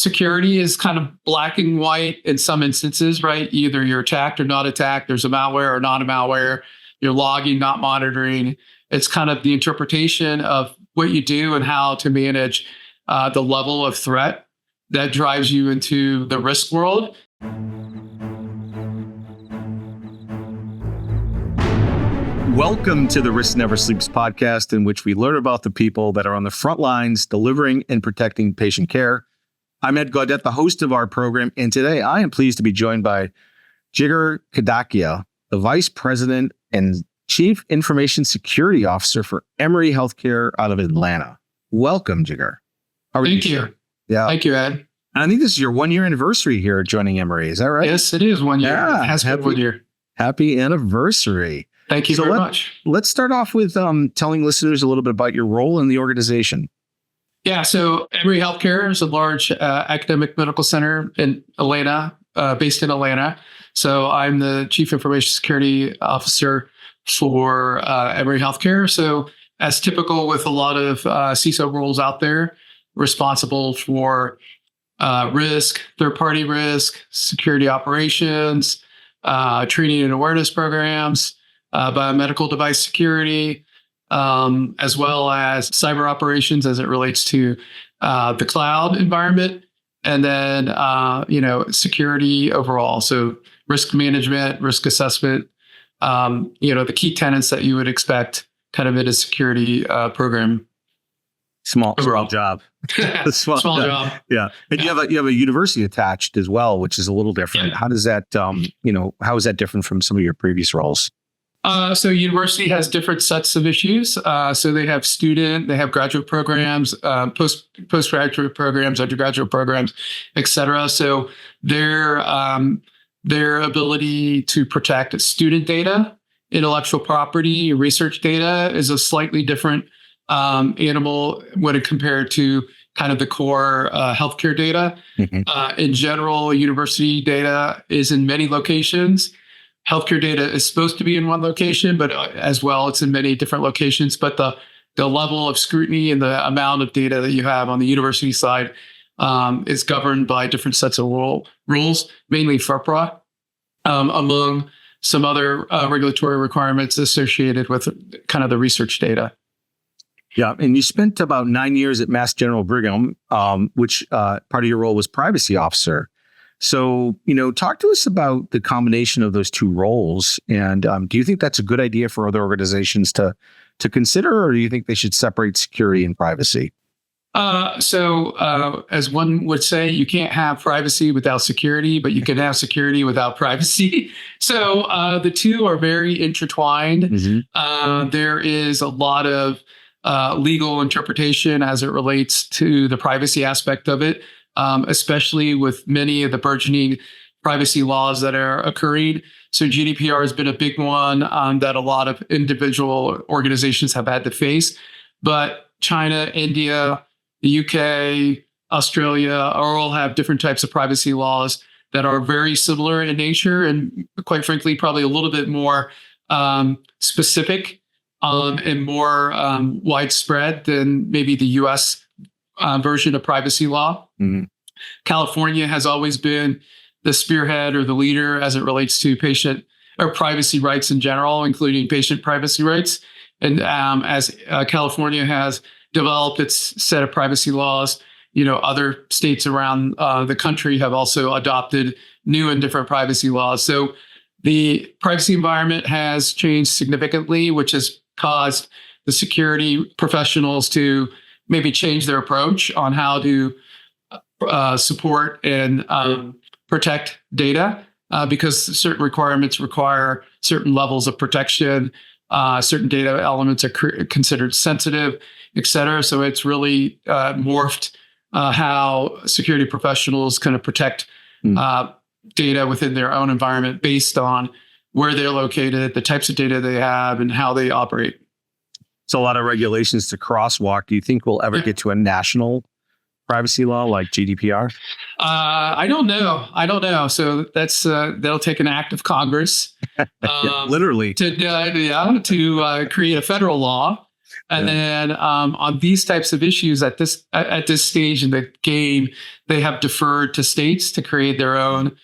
security is kind of black and white in some instances, right? Either you're attacked or not attacked. There's a malware or not a malware. You're logging, not monitoring. It's kind of the interpretation of what you do and how to manage the level of threat that drives you into the risk world. Welcome to the Risk Never Sleeps podcast, in which we learn about the people that are on the front lines delivering and protecting patient care. I'm Ed Gaudet, the host of our program, and today I am pleased to be joined by Jigar Kadakia, the Vice President and Chief Information Security Officer for Emory Healthcare out of Atlanta. Welcome, Jigar. How are you? Thank you. Yeah. Thank you, Ed. And I think this is your 1 year anniversary here joining Emory. Is that right? Yes, it is 1 year. Yeah. It has been 1 year. Happy anniversary. Thank you very much. Let's start off with telling listeners a little bit about your role in the organization. Yeah, so Emory Healthcare is a large academic medical center in Atlanta, based in Atlanta. So I'm the Chief Information Security Officer for Emory Healthcare. So as typical with a lot of CISO roles out there, responsible for risk, third-party risk, security operations, training and awareness programs, biomedical device security, as well as cyber operations as it relates to the cloud environment, and then security overall. So risk management, risk assessment, the key tenets that you would expect kind of in a security program. Small job. Small job. Yeah. And you have a university attached as well, which is a little different. Yeah. How does that, how is that different from some of your previous roles? So university has different sets of issues. So they have graduate programs, postgraduate programs, undergraduate programs, et cetera. So their ability to protect student data, intellectual property, research data is a slightly different animal when it compared to kind of the core healthcare data. Mm-hmm. In general, university data is in many locations. Healthcare data is supposed to be in one location, but as well, it's in many different locations. But the level of scrutiny and the amount of data that you have on the university side is governed by different sets of rules, mainly FERPA, among some other regulatory requirements associated with kind of the research data. Yeah, and you spent about 9 years at Mass General Brigham, which part of your role was privacy officer. So, talk to us about the combination of those two roles. And do you think that's a good idea for other organizations to consider, or do you think they should separate security and privacy? So as one would say, you can't have privacy without security, but you can have security without privacy. So the two are very intertwined. Mm-hmm. There is a lot of legal interpretation as it relates to the privacy aspect of it. Especially with many of the burgeoning privacy laws that are occurring. So GDPR has been a big one that a lot of individual organizations have had to face. But China, India, the UK, Australia all have different types of privacy laws that are very similar in nature and, quite frankly, probably a little bit more specific and more widespread than maybe the US version of privacy law. Mm-hmm. California has always been the spearhead or the leader as it relates to patient or privacy rights in general, including patient privacy rights. And as California has developed its set of privacy laws, other states around the country have also adopted new and different privacy laws. So the privacy environment has changed significantly, which has caused the security professionals to maybe change their approach on how to support and protect data because certain requirements require certain levels of protection. Certain data elements are considered sensitive, et cetera. So it's really morphed how security professionals kind of protect data within their own environment based on where they're located, the types of data they have, and how they operate. So a lot of regulations to crosswalk. Do you think we'll ever get to a national privacy law like GDPR? I don't know. So that's that'll take an act of Congress, literally, to create a federal law. And then on these types of issues at this stage in the game, they have deferred to states to create their own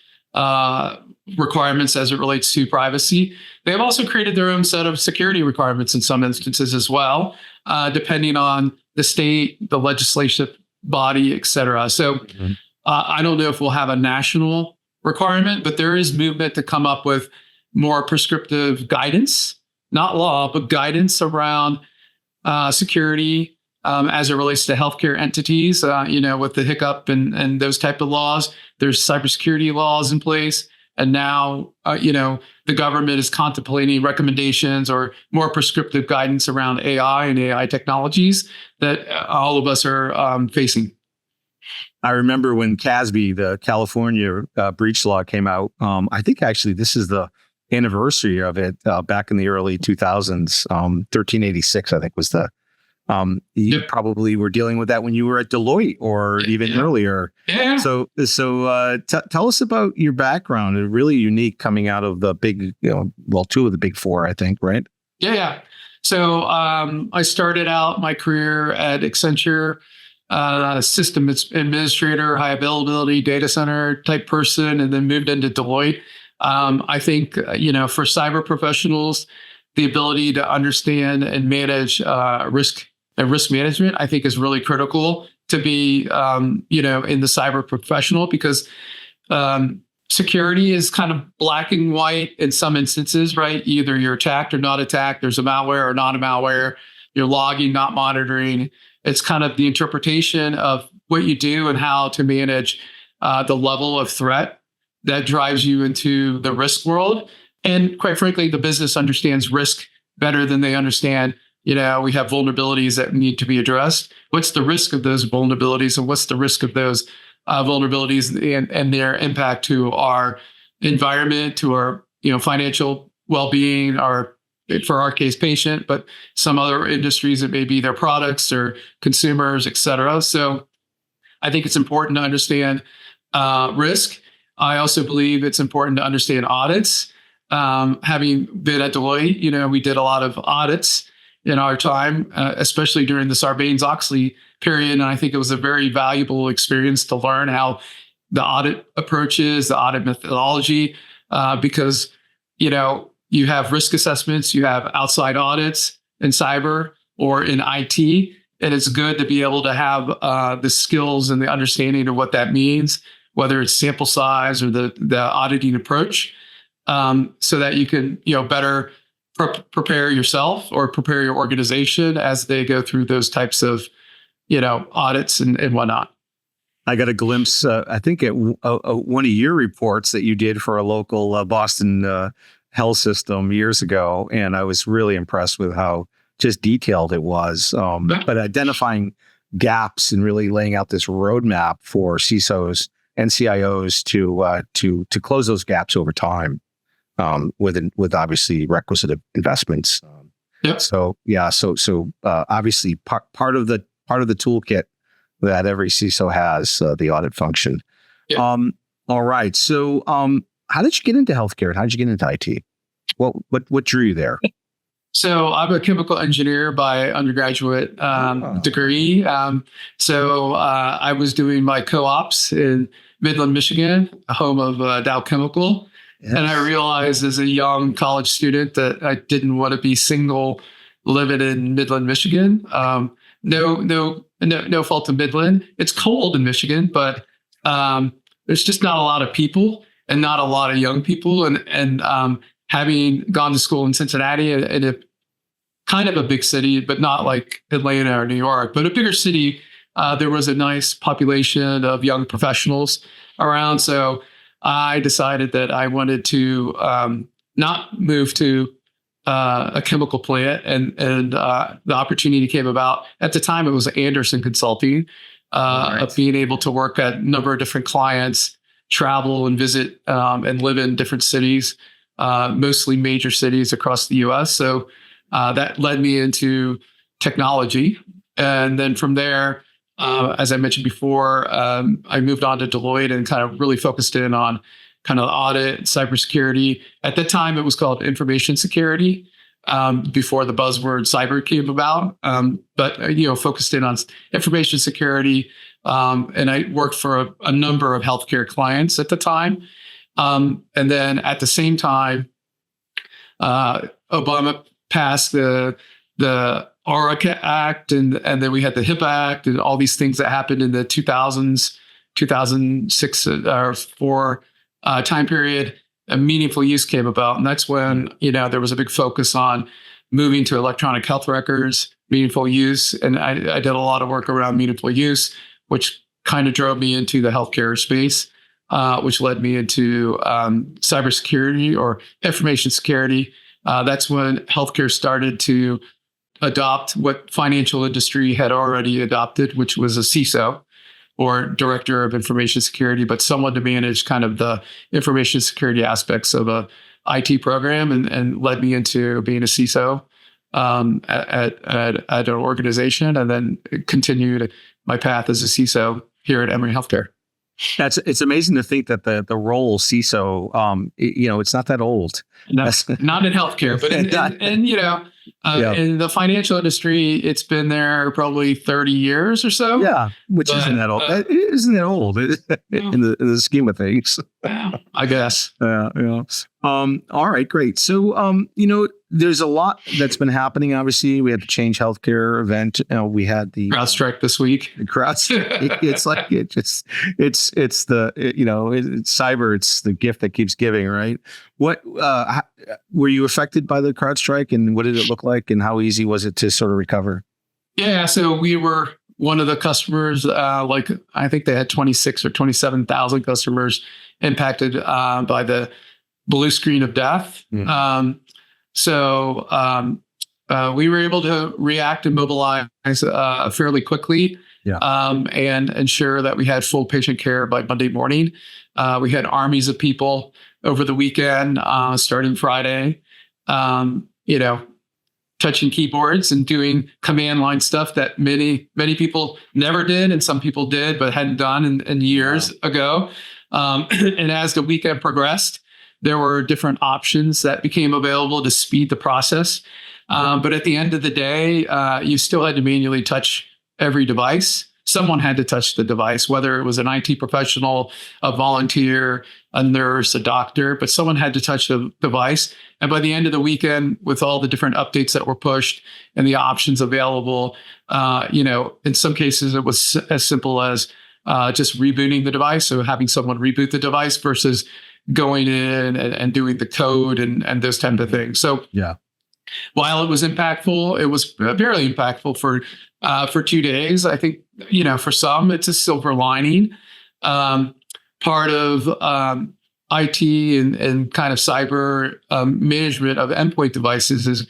requirements as it relates to privacy. They have also created their own set of security requirements in some instances as well, depending on the state, the legislative body, et cetera. So I don't know if we'll have a national requirement, but there is movement to come up with more prescriptive guidance, not law, but guidance around security as it relates to healthcare entities, with the hiccup and those type of laws. There's cybersecurity laws in place. And now, the government is contemplating recommendations or more prescriptive guidance around AI and AI technologies that all of us are facing. I remember when CASB, the California breach law, came out. I think actually this is the anniversary of it back in the early 2000s. 1386, I think, was the. You probably were dealing with that when you were at Deloitte or even earlier. Yeah. So tell us about your background. It's really unique coming out of the big, two of the big four, I think, right? Yeah. So I started out my career at Accenture, system administrator, high availability data center type person, and then moved into Deloitte. I think, for cyber professionals, the ability to understand and manage risk management, I think, is really critical to be, in the cyber professional, because security is kind of black and white in some instances, right? Either you're attacked or not attacked. There's a malware or not a malware. You're logging, not monitoring. It's kind of the interpretation of what you do and how to manage the level of threat that drives you into the risk world. And quite frankly, the business understands risk better than they understand, we have vulnerabilities that need to be addressed. What's the risk of those vulnerabilities, and what's the risk of those vulnerabilities and their impact to our environment, to our, financial well-being, or for our case, patient, but some other industries, it may be their products or consumers, et cetera. So I think it's important to understand risk. I also believe it's important to understand audits. Having been at Deloitte, we did a lot of audits in our time, especially during the Sarbanes-Oxley period. And I think it was a very valuable experience to learn how the audit approaches, the audit methodology, because, you have risk assessments, you have outside audits in cyber or in IT, and it's good to be able to have the skills and the understanding of what that means, whether it's sample size or the auditing approach, so that you can, better prepare yourself or prepare your organization as they go through those types of, audits and whatnot. I got a glimpse, I think, at one of your reports that you did for a local Boston health system years ago, and I was really impressed with how just detailed it was. But identifying gaps and really laying out this roadmap for CISOs and CIOs to close those gaps over time, with obviously requisite investments. So obviously part of the toolkit that every CISO has, the audit function. All right. So how did you get into healthcare, and how did you get into IT? What drew you there? So I'm a chemical engineer by undergraduate degree. So I was doing my co-ops in Midland, Michigan, home of Dow Chemical. Yes. And I realized as a young college student that I didn't want to be single living in Midland, Michigan. No fault to Midland. It's cold in Michigan, but there's just not a lot of people and not a lot of young people. And having gone to school in Cincinnati, in a kind of a big city, but not like Atlanta or New York, but a bigger city, there was a nice population of young professionals around. So I decided that I wanted to not move to a chemical plant, and the opportunity came about. At the time, it was Anderson Consulting, of being able to work at a number of different clients, travel and visit and live in different cities, mostly major cities across the U.S. So that led me into technology. And then from there, as I mentioned before, I moved on to Deloitte and kind of really focused in on kind of audit, cybersecurity. At the time, it was called information security. before the buzzword cyber came about. But focused in on information security. And I worked for a number of healthcare clients at the time. And then at the same time, Obama passed the ARA Act, and then we had the HIPAA Act, and all these things that happened in the 2000s, 2006 or 4 time period. A meaningful use came about, and that's when there was a big focus on moving to electronic health records, meaningful use, and I did a lot of work around meaningful use, which kind of drove me into the healthcare space, which led me into cybersecurity or information security. That's when healthcare started to adopt what financial industry had already adopted, which was a CISO, or Director of Information Security, but someone to manage kind of the information security aspects of a IT program, and led me into being a CISO at an organization, and then continued my path as a CISO here at Emory Healthcare. It's amazing to think that the role CISO, it's not that old. Not in healthcare, but in the financial industry, it's been there probably 30 years or so. Yeah, which isn't that old. Isn't that old in the scheme of things? I guess. All right, great. So, there's a lot that's been happening. Obviously, we had the Change Healthcare event. We had the CrowdStrike this week. CrowdStrike. It's like it's cyber. It's the gift that keeps giving, right? What were you affected by the CrowdStrike, and what did it look like, and how easy was it to sort of recover? Yeah, so we were one of the customers. I think they had 26 or 27,000 customers impacted by the blue screen of death. So we were able to react and mobilize fairly quickly, and ensure that we had full patient care by Monday morning. We had armies of people over the weekend, starting Friday, touching keyboards and doing command line stuff that many people never did, and some people did but hadn't done in years ago. And as the weekend progressed, there were different options that became available to speed the process. But at the end of the day, you still had to manually touch every device. Someone had to touch the device, whether it was an IT professional, a volunteer, a nurse, a doctor, but someone had to touch the device. And by the end of the weekend, with all the different updates that were pushed and the options available, in some cases, it was as simple as just rebooting the device. So having someone reboot the device versus going in and doing the code and those type of things. So while it was impactful, it was very impactful for 2 days. I think, for some, it's a silver lining. Part of IT and kind of cyber management of endpoint devices is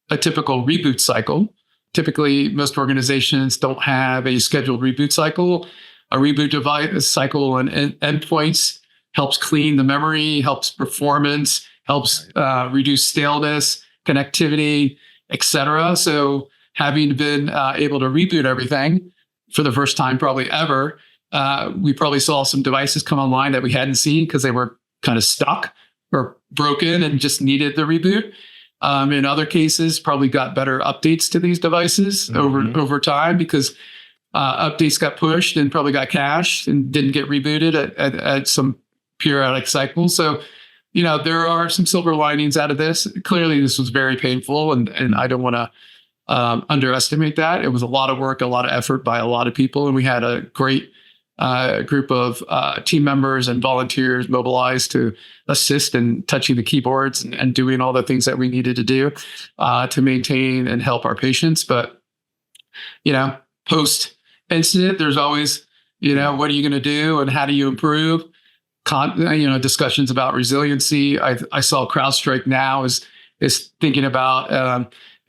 a typical reboot cycle. Typically, most organizations don't have a scheduled reboot cycle. A reboot device cycle on endpoints helps clean the memory, helps performance, helps reduce staleness, connectivity, etc. So having been able to reboot everything for the first time probably ever, we probably saw some devices come online that we hadn't seen because they were kind of stuck or broken and just needed the reboot. In other cases, probably got better updates to these devices over time because updates got pushed and probably got cached and didn't get rebooted at some periodic cycles. So, there are some silver linings out of this. Clearly, this was very painful, and I don't want to underestimate that. It was a lot of work, a lot of effort by a lot of people, and we had a great group of team members and volunteers mobilized to assist in touching the keyboards and doing all the things that we needed to do to maintain and help our patients. But, post incident, there's always, what are you going to do and how do you improve? Discussions about resiliency. I saw CrowdStrike now is thinking about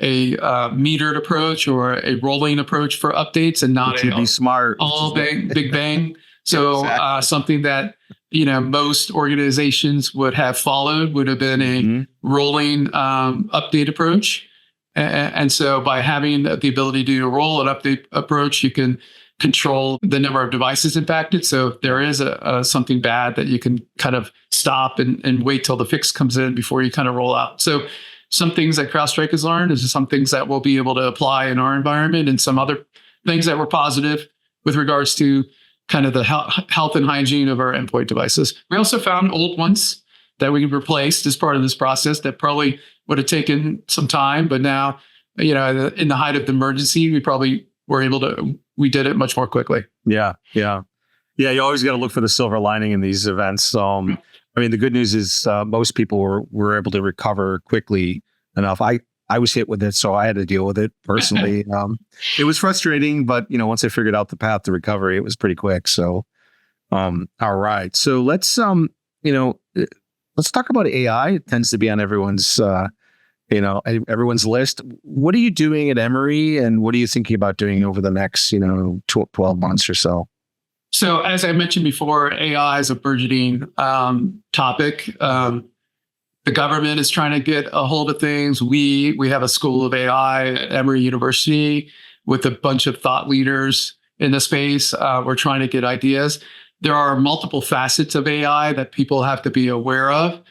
a metered approach or a rolling approach for updates, and not be smart, all big bang. So something that most organizations would have followed would have been a rolling update approach. And so by having the ability to do a roll and update approach, you can control the number of devices impacted. So if there is something bad, that you can kind of stop and wait till the fix comes in before you kind of roll out. So some things that CrowdStrike has learned, is some things that we'll be able to apply in our environment, and some other things that were positive with regards to kind of the health and hygiene of our endpoint devices. We also found old ones that we replaced as part of this process that probably would have taken some time, but now, in the height of the emergency, we did it much more quickly. Yeah. You always got to look for the silver lining in these events. The good news is most people were able to recover quickly enough. I was hit with it, so I had to deal with it personally. It was frustrating, but once I figured out the path to recovery, it was pretty quick. So, all right. So let's talk about AI. It tends to be on everyone's list. What are you doing at Emory, and what are you thinking about doing over the next 12 months or so? So as I mentioned before, AI is a burgeoning topic. The government is trying to get a hold of things. We have a school of AI at Emory University with a bunch of thought leaders in the space. We're trying to get ideas. There are multiple facets of AI that people have to be aware of,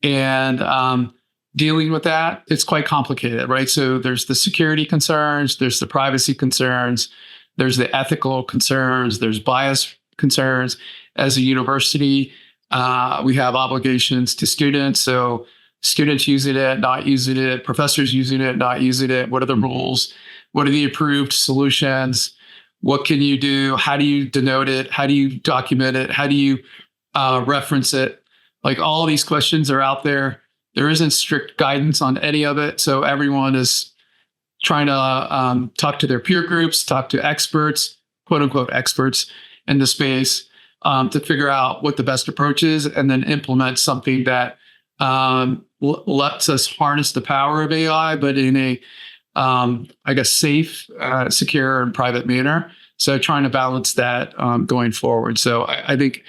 and dealing with that, it's quite complicated, right? So there's the security concerns, there's the privacy concerns, there's the ethical concerns, there's bias concerns. As a university, we have obligations to students. So students using it, not using it, professors using it, not using it. What are the rules? What are the approved solutions? What can you do? How do you denote it? How do you document it? How do you reference it? Like, all these questions are out there. There isn't strict guidance on any of it. So everyone is trying to talk to their peer groups, talk to experts, quote unquote experts in the space, to figure out what the best approach is, and then implement something that lets us harness the power of AI, but in a safe, secure, and private manner. So trying to balance that going forward. So I think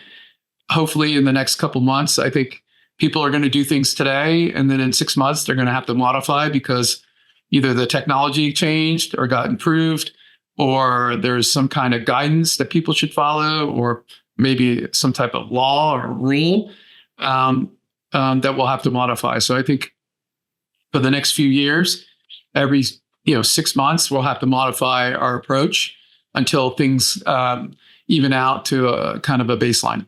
hopefully in the next couple months, I think people are going to do things today, and then in 6 months, they're going to have to modify because either the technology changed or got improved, or there's some kind of guidance that people should follow, or maybe some type of law or rule that we'll have to modify. So I think for the next few years, every 6 months, we'll have to modify our approach until things even out to a kind of a baseline.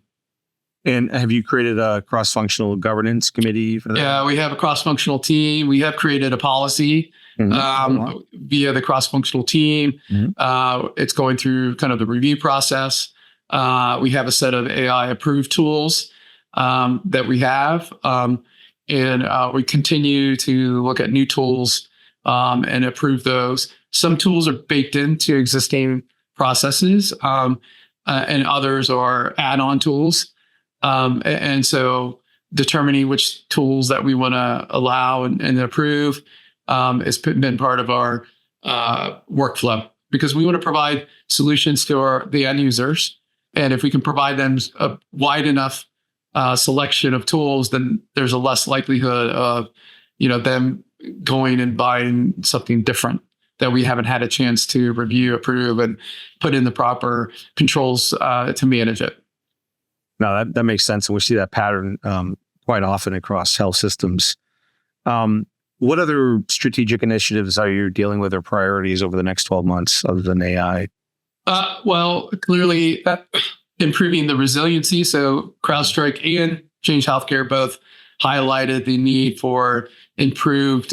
And have you created a cross-functional governance committee for that? Yeah, we have a cross-functional team. We have created a policy via the cross-functional team. It's going through kind of the review process. We have a set of AI-approved tools that we have. And we continue to look at new tools and approve those. Some tools are baked into existing processes, and others are add-on tools. And so determining which tools that we want to allow and approve has been part of our workflow, because we want to provide solutions to the end users. And if we can provide them a wide enough selection of tools, then there's a less likelihood of them going and buying something different that we haven't had a chance to review, approve, and put in the proper controls to manage it. No, that makes sense. And we see that pattern quite often across health systems. What other strategic initiatives are you dealing with, or priorities over the next 12 months other than AI? Well, clearly improving the resiliency. So CrowdStrike and Change Healthcare both highlighted the need for improved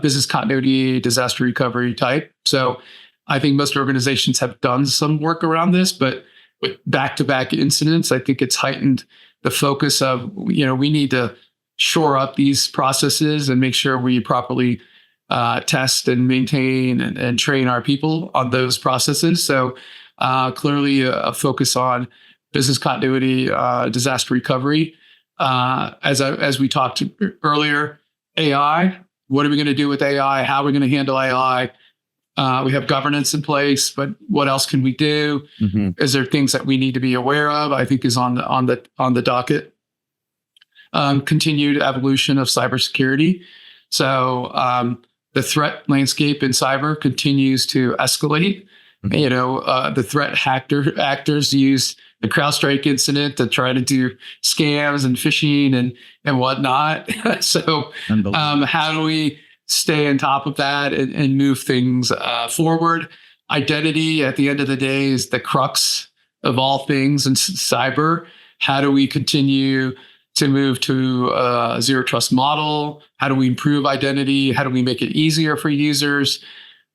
business continuity, disaster recovery type. So I think most organizations have done some work around this, but with back-to-back incidents, I think it's heightened the focus of, we need to shore up these processes and make sure we properly test and maintain and train our people on those processes. So clearly a focus on business continuity, disaster recovery. As we talked earlier, AI, what are we going to do with AI? How are we going to handle AI? We have governance in place, but what else can we do? Is there things that we need to be aware of? I think is on the docket. Continued evolution of cybersecurity. So the threat landscape in cyber continues to escalate. The threat actors use the CrowdStrike incident to try to do scams and phishing and whatnot. So how do we stay on top of that and move things forward? Identity at the end of the day is the crux of all things in cyber. How do we continue to move to a zero trust model? How do we improve identity? How do we make it easier for users?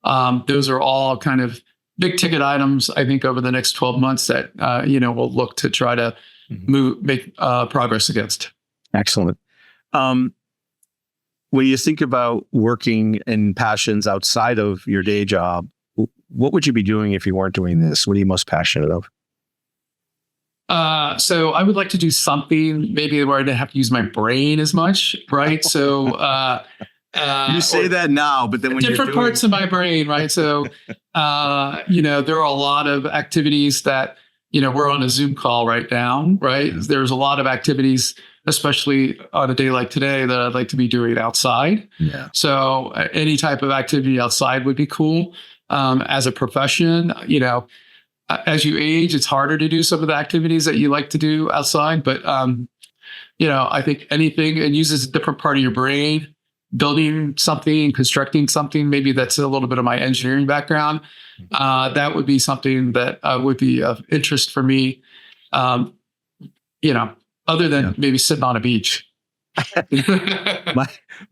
Those are all kind of big ticket items, I think, over the next 12 months that, we'll look to try to make progress against. Excellent. When you think about working in passions outside of your day job, what would you be doing if you weren't doing this? What are you most passionate of? So I would like to do something maybe where I didn't have to use my brain as much, right? So you say that now, but then when different parts of my brain, right? So there are a lot of activities that we're on a Zoom call right now, right? Yeah. There's a lot of activities, especially on a day like today, that I'd like to be doing outside. Yeah. So any type of activity outside would be cool. As a profession, as you age, it's harder to do some of the activities that you like to do outside. But, I think anything and uses a different part of your brain, building something, constructing something, maybe that's a little bit of my engineering background. That would be something that would be of interest for me, other than maybe sitting on a beach.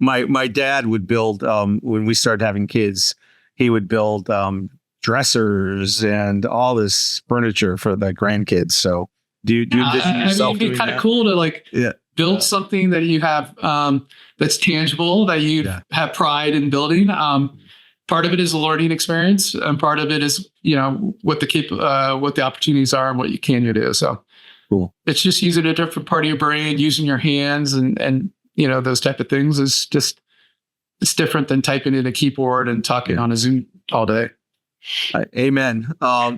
my dad would build, when we started having kids, he would build dressers and all this furniture for the grandkids. So do you envision yourself it'd be kind of cool to build something that you have that's tangible, that you have pride in building. Part of it is a learning experience, and part of it is what the opportunities are and what you can do. So cool. It's just using a different part of your brain, using your hands, and those type of things is just, it's different than typing in a keyboard and talking on a Zoom all day. Amen.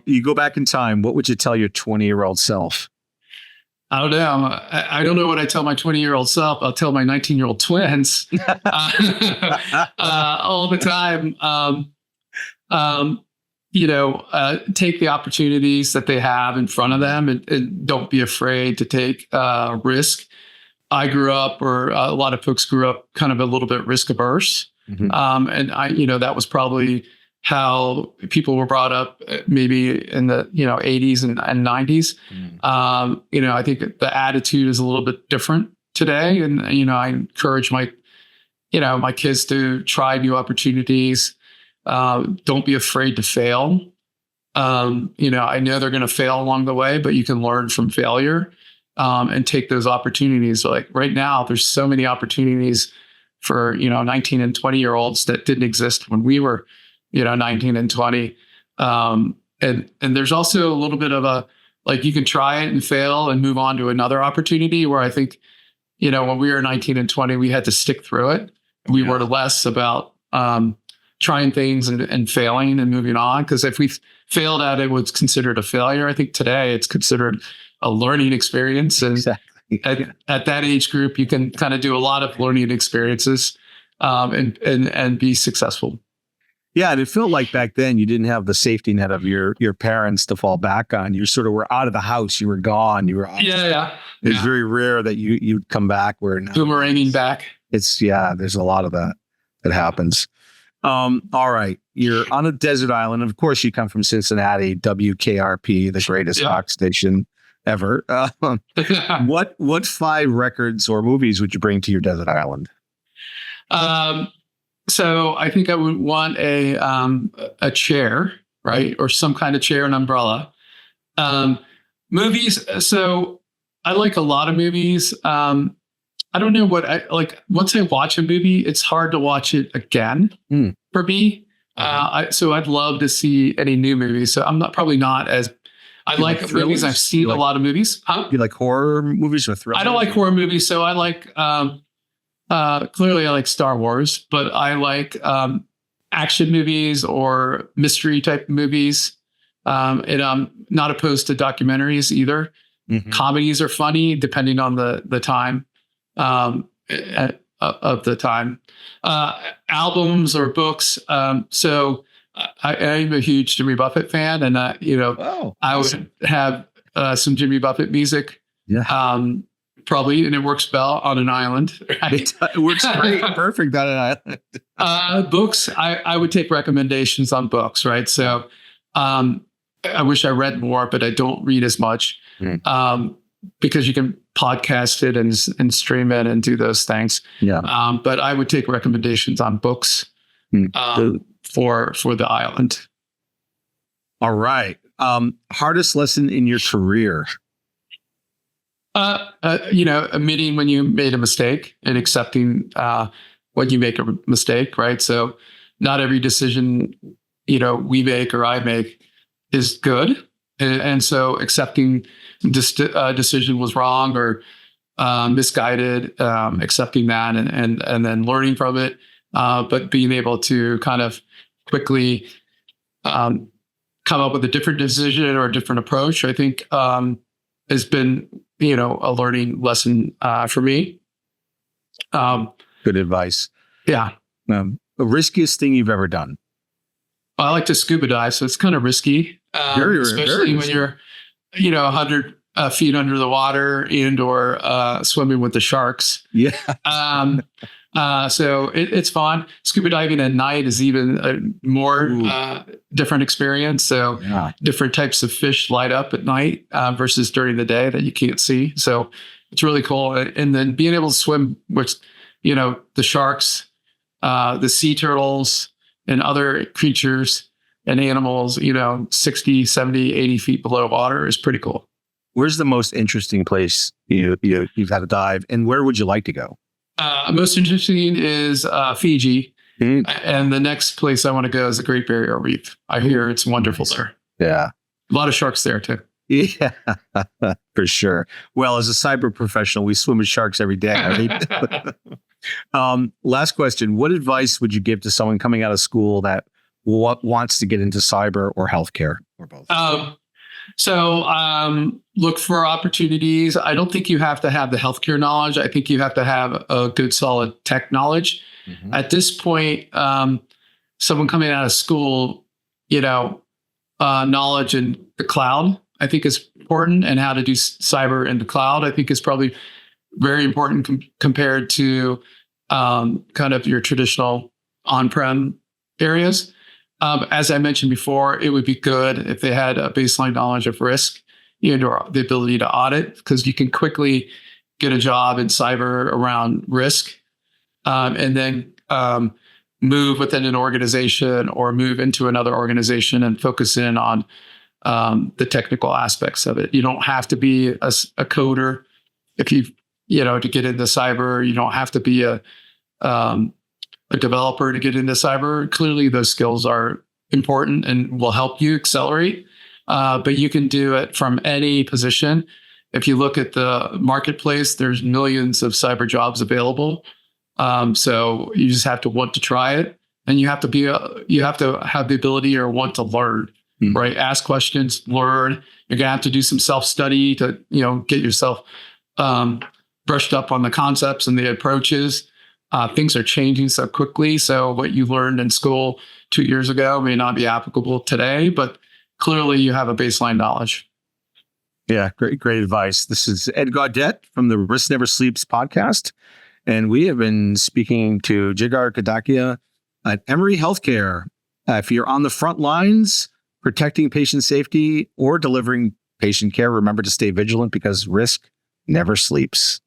You go back in time, what would you tell your 20-year-old self? I don't know. I don't know what I tell my 20-year-old self. I'll tell my 19-year-old twins all the time. Take the opportunities that they have in front of them, and don't be afraid to take risk. I grew up, or a lot of folks grew up, kind of a little bit risk averse. And that was probably how people were brought up, maybe in the 80s and 90s. I think the attitude is a little bit different today, and I encourage my kids to try new opportunities. Don't be afraid to fail. I know they're going to fail along the way, but you can learn from failure. And take those opportunities. Like right now, there's so many opportunities for 19 and 20-year-olds that didn't exist when we were 19 and 20. And there's also a little bit of you can try it and fail and move on to another opportunity, where I think when we were 19 and 20, we had to stick through it. We were less about trying things and failing and moving on, because if we failed at it, was considered a failure. I think today it's considered a learning experience. And exactly. At that age group, you can kind of do a lot of learning experiences and be successful. Yeah. And it felt like back then you didn't have the safety net of your parents to fall back on. You sort of were out of the house. You were gone. You were off. It's very rare that you'd come back. Where now boomeranging back. There's a lot of that happens. All right. You're on a desert island. Of course, you come from Cincinnati, WKRP, the greatest rock station ever. What 5 records or movies would you bring to your desert island? So I think I would want a chair, right? Or some kind of chair, an umbrella. Movies. So I like a lot of movies. I don't know what I like. Once I watch a movie, it's hard to watch it again for me. So I'd love to see any new movies. So I'm probably not as, I like movies. I've seen a lot of movies. You like horror movies or thrillers? I don't like horror movies. So I like, clearly I like Star Wars, but I like action movies or mystery type movies. And I'm not opposed to documentaries either. Comedies are funny depending on the time of the time. Albums or books. So I am a huge Jimmy Buffett fan, and I would have some Jimmy Buffett music. Yeah. Probably, and it works well on an island. Right? It works great. Perfect on an island. Books, I would take recommendations on books, right? So I wish I read more, but I don't read as much because you can podcast it and stream it and do those things. Yeah. But I would take recommendations on books for the island. All right. Hardest lesson in your career? Admitting when you made a mistake and accepting when you make a mistake, right? So not every decision, we make or I make is good. And so accepting this decision was wrong or misguided, accepting that and then learning from it, but being able to kind of quickly come up with a different decision or a different approach, I think has been, a learning lesson for me. Good advice. Yeah. The riskiest thing you've ever done? I like to scuba dive, so it's kind of risky, especially when you're, 100 feet under the water and or swimming with the sharks. Yeah. So it's fun. Scuba diving at night is even a more different experience. So different types of fish light up at night versus during the day that you can't see. So it's really cool. And then being able to swim with, the sharks, the sea turtles and other creatures and animals, 60, 70, 80 feet below water is pretty cool. Where's the most interesting place you've had to dive, and where would you like to go? Most interesting is Fiji. And the next place I want to go is the Great Barrier Reef. I hear it's wonderful there. Yeah. A lot of sharks there too. Yeah, for sure. Well, as a cyber professional, we swim with sharks every day. Right? Last question. What advice would you give to someone coming out of school that wants to get into cyber or healthcare or both? So look for opportunities. I don't think you have to have the healthcare knowledge. I think you have to have a good, solid tech knowledge. Mm-hmm. At this point, someone coming out of school, knowledge in the cloud, I think is important, and how to do cyber in the cloud, I think is probably very important compared to kind of your traditional on-prem areas. As I mentioned before, it would be good if they had a baseline knowledge of risk or the ability to audit, because you can quickly get a job in cyber around risk and then move within an organization or move into another organization and focus in on the technical aspects of it. You don't have to be a coder if to get into cyber. You don't have to be a developer to get into cyber. Clearly, those skills are important and will help you accelerate. But you can do it from any position. If you look at the marketplace, there's millions of cyber jobs available. So you just have to want to try it, and you have to have the ability or want to learn. Right? Ask questions, learn. You're gonna have to do some self-study to get yourself brushed up on the concepts and the approaches. Things are changing so quickly. So what you learned in school 2 years ago may not be applicable today, but clearly you have a baseline knowledge. Yeah, great advice. This is Ed Gaudet from the Risk Never Sleeps podcast. And we have been speaking to Jigar Kadakia at Emory Healthcare. If you're on the front lines, protecting patient safety or delivering patient care, remember to stay vigilant because risk never sleeps.